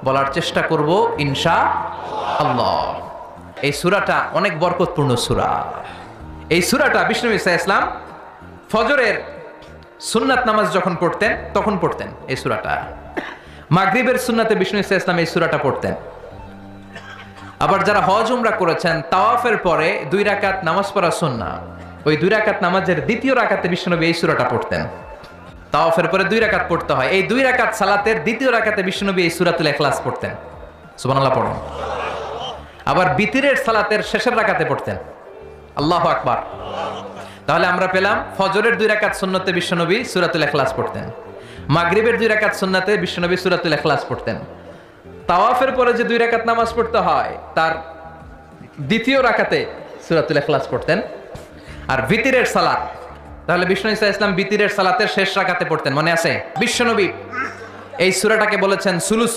বলার চেষ্টা করব ইনশাআল্লাহ। এই সূরাটা অনেক বরকতপূর্ণ সূরা। এই সূরাটা বিষ্ণু ঈসা ইসলাম ফজরের সুন্নাত নামাজ যখন পড়তেন তখন পড়তেন এই সূরাটা। মাগরিবের সুন্নাতে বিষ্ণু ঈসা ইসলাম এই সূরাটা পড়তেন। আবার যারা হজ উমরা করেছেন তাওয়াফের পরে 2 রাকাত নামাজ পড়া সুন্নাহ, ওই 2 রাকাত নামাজের দ্বিতীয় রাকাতে বিষ্ণুনবী এই সূরাটা পড়তেন। তাওয়াফের পরে 2 রাকাত পড়তে হয়, এই 2 রাকাত সালাতের দ্বিতীয় রাকাতে বিষ্ণুনবী এই সূরাতুল ইখলাস পড়তেন। সুবহানাল্লাহ পড়ুন। আবার বিতিরের সালাতের শেষের রাকাতে পড়তেন। আল্লাহু আকবার। তাহলে আমরা পেলাম ফজরের 2 রাকাত সুন্নতে বিষ্ণুনবী সূরাতুল ইখলাস পড়তেন, মাগরিবের 2 রাকাত সুন্নাতে বিষ্ণুনবী সূরাতুল ইখলাস পড়তেন। তাওয়াফের পরে যে 2 রাকাত নামাজ পড়তে হয় তার দ্বিতীয় রাকাতে সূরাতুল ইখলাস পড়তেন। আর বিতিরের সালাত, তাহলে বিষ্ণু ঈসা ইসলাম বিতিরের সালাতের শেষ রাকাতে পড়তেন, মনে আছে? বিশ্বনবী এই সূরাটাকে বলেছেন সুলুসুল